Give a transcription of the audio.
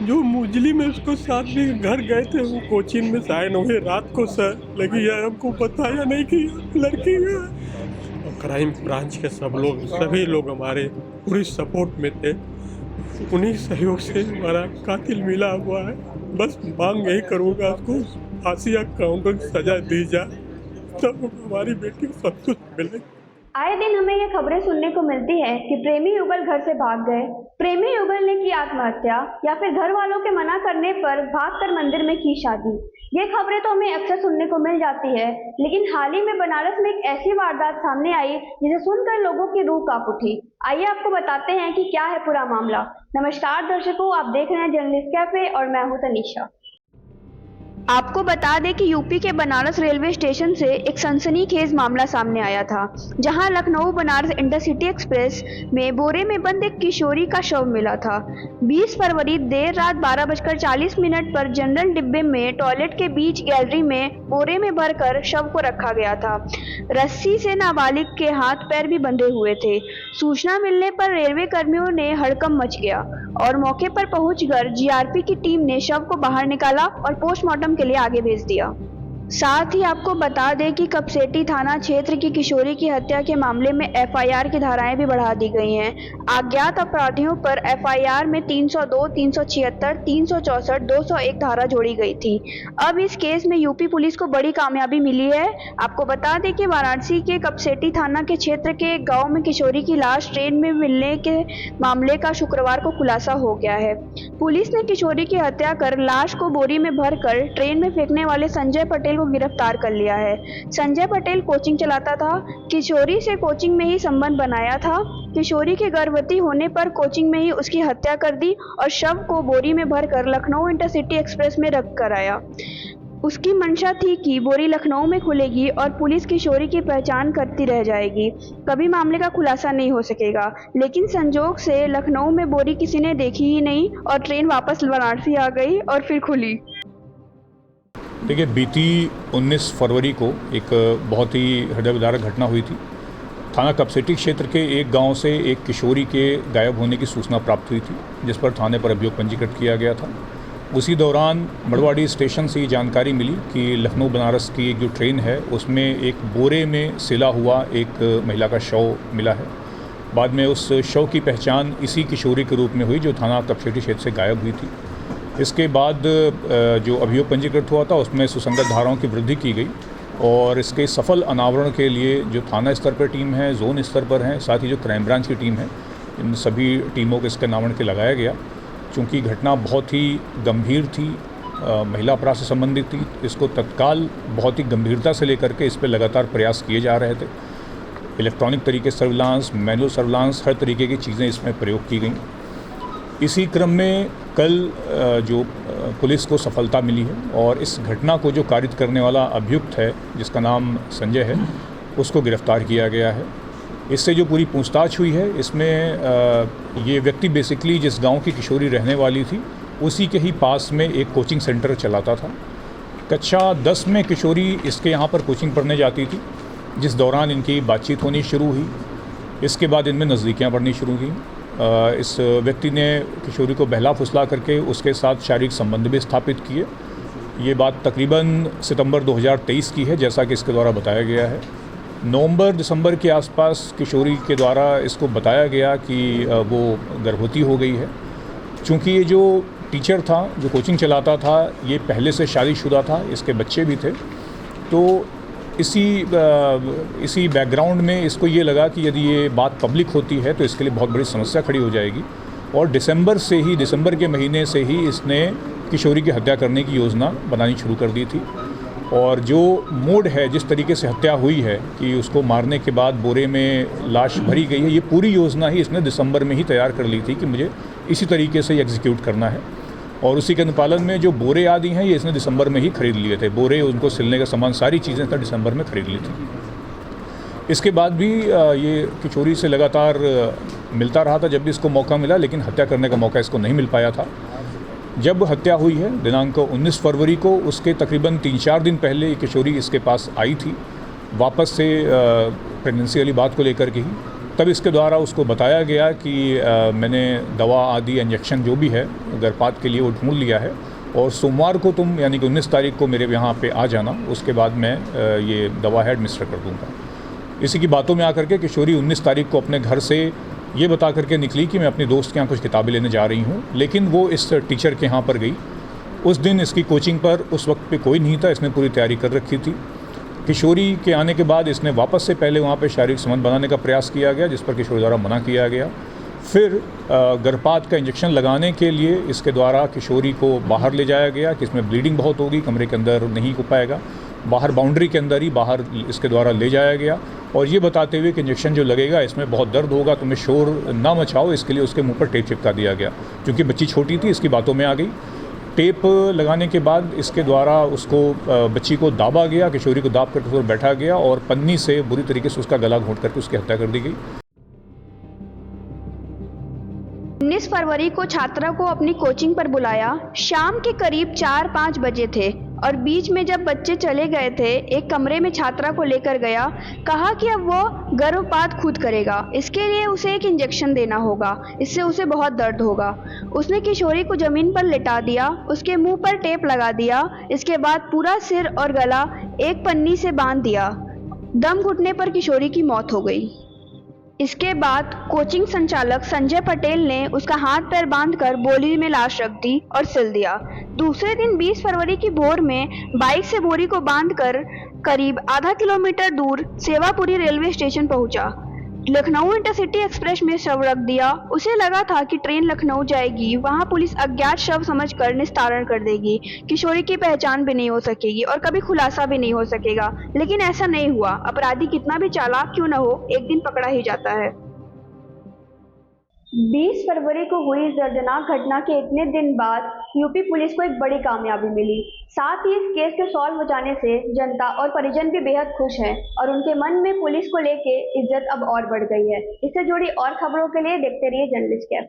जो मुजली में उसको साथ में घर गए थे वो कोचिंग में साइन हुए रात को सर, लेकिन यार हमको बताया नहीं कि लड़की है। और क्राइम ब्रांच के सभी लोग हमारे पूरी सपोर्ट में थे। उन्हीं सहयोग से हमारा कातिल मिला हुआ है। बस मांग यही करूँगा उसको फांसी या काउंटर की सजा दी जाए, तब हमारी बेटी को सब कुछ मिले। आए दिन हमें ये खबरें सुनने को मिलती है कि प्रेमी युगल घर से भाग गए, प्रेमी युगल ने की आत्महत्या, या फिर घर वालों के मना करने पर भागकर मंदिर में की शादी। ये खबरें तो हमें अक्सर सुनने को मिल जाती है, लेकिन हाल ही में बनारस में एक ऐसी वारदात सामने आई जिसे सुनकर लोगों की रूह कांप उठी। आइए आपको बताते हैं कि क्या है पूरा मामला। नमस्कार दर्शकों, आप देख रहे हैं जर्नलिस्ट कैफे और मैं हूं तनीषा। आपको बता दें कि यूपी के बनारस रेलवे स्टेशन से एक सनसनीखेज मामला सामने आया था, जहां लखनऊ बनारस इंटरसिटी एक्सप्रेस में बोरे में बंद एक किशोरी का शव मिला था। 20 फरवरी देर रात 12:40 पर जनरल डिब्बे में टॉयलेट के बीच गैलरी में बोरे में भरकर शव को रखा गया था। रस्सी से नाबालिग के हाथ पैर भी बंधे हुए थे। सूचना मिलने पर रेलवे कर्मियों ने हड़कंप मच गया और मौके पर पहुंचकर जीआरपी की टीम ने शव को बाहर निकाला और पोस्टमार्टम के लिए आगे भेज दिया। साथ ही आपको बता दें कि कपसेटी थाना क्षेत्र की किशोरी की हत्या के मामले में एफआईआर की धाराएं भी बढ़ा दी गई हैं। अज्ञात अपराधियों पर एफआईआर में 302, 376, 364, 201 धारा जोड़ी गई थी। अब इस केस में यूपी पुलिस को बड़ी कामयाबी मिली है। आपको बता दें कि वाराणसी के कपसेटी थाना के क्षेत्र के गाँव में किशोरी की लाश ट्रेन में मिलने के मामले का शुक्रवार को खुलासा हो गया है। पुलिस ने किशोरी की हत्या कर लाश को बोरी में भरकर ट्रेन में फेंकने वाले संजय पटेल को गिरफ्तार कर लिया है। संजय पटेल कोचिंग चलाता था, किशोरी से कोचिंग में ही संबंध बनाया था। किशोरी के गर्भवती होने पर कोचिंग में ही उसकी हत्या कर दी और शव को बोरी में भरकर लखनऊ इंटरसिटी एक्सप्रेस में रख कर आया। उसकी मंशा थी कि बोरी लखनऊ में खुलेगी और पुलिस किशोरी की पहचान करती रह जाएगी, कभी मामले का खुलासा नहीं हो सकेगा। लेकिन संजोग से लखनऊ में बोरी किसी ने देखी ही नहीं और ट्रेन वापस वाराणसी आ गई और फिर खुली। देखिए, बीती 19 फरवरी को एक बहुत ही हृदय विदारक घटना हुई थी। थाना कपसेटी क्षेत्र के एक गांव से एक किशोरी के गायब होने की सूचना प्राप्त हुई थी, जिस पर थाने पर अभियोग पंजीकृत किया गया था। उसी दौरान मड़वाड़ी स्टेशन से ये जानकारी मिली कि लखनऊ बनारस की एक जो ट्रेन है उसमें एक बोरे में सिला हुआ एक महिला का शव मिला है। बाद में उस शव की पहचान इसी किशोरी के रूप में हुई जो थाना कपसेटी क्षेत्र से गायब हुई थी। इसके बाद जो अभियोग पंजीकृत हुआ था उसमें सुसंगत धाराओं की वृद्धि की गई और इसके सफल अनावरण के लिए जो थाना स्तर पर टीम है, जोन स्तर पर है, साथ ही जो क्राइम ब्रांच की टीम है, इन सभी टीमों को इसके अनावरण के लगाया गया। चूँकि घटना बहुत ही गंभीर थी, महिला अपराध से संबंधित थी, इसको तत्काल बहुत ही गंभीरता से लेकर के इस पर लगातार प्रयास किए जा रहे थे। इलेक्ट्रॉनिक तरीके सर्विलांस, मैनुअल सर्विलांस, हर तरीके की चीज़ें इसमें प्रयोग की गई। इसी क्रम में कल जो पुलिस को सफलता मिली है और इस घटना को जो कारित करने वाला अभियुक्त है, जिसका नाम संजय है, उसको गिरफ्तार किया गया है। इससे जो पूरी पूछताछ हुई है, इसमें ये व्यक्ति बेसिकली जिस गांव की किशोरी रहने वाली थी उसी के ही पास में एक कोचिंग सेंटर चलाता था। कक्षा 10 में किशोरी इसके यहाँ पर कोचिंग पढ़ने जाती थी, जिस दौरान इनकी बातचीत होनी शुरू हुई। इसके बाद इनमें नज़दीकियाँ बढ़नी शुरू हुई। इस व्यक्ति ने किशोरी को बहला फुसला करके उसके साथ शारीरिक संबंध भी स्थापित किए। ये बात तकरीबन सितंबर 2023 की है, जैसा कि इसके द्वारा बताया गया है। नवंबर-दिसंबर के आसपास किशोरी के द्वारा इसको बताया गया कि वो गर्भवती हो गई है। चूँकि ये जो टीचर था, जो कोचिंग चलाता था, ये पहले से शादीशुदा था, इसके बच्चे भी थे। तो इसी बैकग्राउंड में इसको ये लगा कि यदि ये बात पब्लिक होती है तो इसके लिए बहुत बड़ी समस्या खड़ी हो जाएगी और दिसंबर के महीने से ही इसने किशोरी की हत्या करने की योजना बनानी शुरू कर दी थी। और जो मोड है, जिस तरीके से हत्या हुई है कि उसको मारने के बाद बोरे में लाश भरी गई है, ये पूरी योजना ही इसने दिसंबर में ही तैयार कर ली थी कि मुझे इसी तरीके से एग्जीक्यूट करना है। और उसी के अनुपालन में जो बोरे आदि हैं ये इसने दिसंबर में ही खरीद लिए थे। बोरे, उनको सिलने का सामान, सारी चीज़ें इसने दिसंबर में खरीद ली थी। इसके बाद भी ये किशोरी से लगातार मिलता रहा था जब भी इसको मौका मिला, लेकिन हत्या करने का मौका इसको नहीं मिल पाया था। जब हत्या हुई है दिनांक 19 फरवरी को, उसके तकरीबन 3-4 दिन पहले ये किशोरी इसके पास आई थी, वापस से प्रेगनेंसी वाली बात को लेकर के ही। तब इसके द्वारा उसको बताया गया कि मैंने दवा आदि इंजेक्शन जो भी है गर्भपात के लिए वो ढूंढ लिया है और सोमवार को तुम यानी कि 19 तारीख को मेरे यहाँ पे आ जाना, उसके बाद मैं ये दवा है एडमिनिस्टर कर दूँगा। इसी की बातों में आकर के किशोरी 19 तारीख को अपने घर से ये बता करके निकली कि मैं अपनी दोस्त के यहाँ कुछ किताबें लेने जा रही हूँ, लेकिन वो इस टीचर के यहाँ पर गई। उस दिन इसकी कोचिंग पर उस वक्त पे कोई नहीं था, इसने पूरी तैयारी कर रखी थी। किशोरी के आने के बाद इसने वापस से पहले वहाँ पे शारीरिक संबंध बनाने का प्रयास किया गया, जिस पर किशोरी द्वारा मना किया गया। फिर गर्भपात का इंजेक्शन लगाने के लिए इसके द्वारा किशोरी को बाहर ले जाया गया कि इसमें ब्लीडिंग बहुत होगी, कमरे के अंदर नहीं हो पाएगा, बाहर बाउंड्री के अंदर ही बाहर इसके द्वारा ले जाया गया और ये बताते हुए कि इंजेक्शन जो लगेगा इसमें बहुत दर्द होगा, तुम्हें शोर ना मचाओ, इसके लिए उसके मुंह पर टेप चिपका दिया गया। क्योंकि बच्ची छोटी थी, इसकी बातों में आ गई। टेप लगाने के बाद इसके द्वारा उसको बच्ची को दाबा गया, किशोरी को दाब करके उसको बैठा गया और पन्नी से बुरी तरीके से उसका गला घोंट करके उसकी हत्या कर दी गई। 19 फरवरी को छात्रा को अपनी कोचिंग पर बुलाया। शाम के करीब 4-5 बजे थे और बीच में जब बच्चे चले गए थे, एक कमरे में छात्रा को लेकर गया, कहा कि अब वो गर्भपात खुद करेगा, इसके लिए उसे एक इंजेक्शन देना होगा, इससे उसे बहुत दर्द होगा। उसने किशोरी को जमीन पर लिटा दिया, उसके मुंह पर टेप लगा दिया, इसके बाद पूरा सिर और गला एक पन्नी से बांध दिया। दम घुटने पर किशोरी की मौत हो गई। इसके बाद कोचिंग संचालक संजय पटेल ने उसका हाथ पैर बांधकर बोरी में लाश रख दी और सिल दिया। दूसरे दिन 20 फरवरी की भोर में बाइक से बोरी को बांधकर करीब आधा किलोमीटर दूर सेवापुरी रेलवे स्टेशन पहुंचा। लखनऊ इंटरसिटी एक्सप्रेस में शव रख दिया। उसे लगा था कि ट्रेन लखनऊ जाएगी, वहां पुलिस अज्ञात शव समझकर निस्तारण कर देगी, किशोरी की पहचान भी नहीं हो सकेगी और कभी खुलासा भी नहीं हो सकेगा, लेकिन ऐसा नहीं हुआ। अपराधी कितना भी चालाक क्यों न हो, एक दिन पकड़ा ही जाता है। 20 फरवरी को हुई इस दर्दनाक घटना के इतने दिन बाद यूपी पुलिस को एक बड़ी कामयाबी मिली। साथ ही इस केस के सॉल्व हो जाने से जनता और परिजन भी बेहद खुश हैं और उनके मन में पुलिस को लेके इज्जत अब और बढ़ गई है। इससे जुड़ी और खबरों के लिए देखते रहिए जर्नलिस्ट कैफे।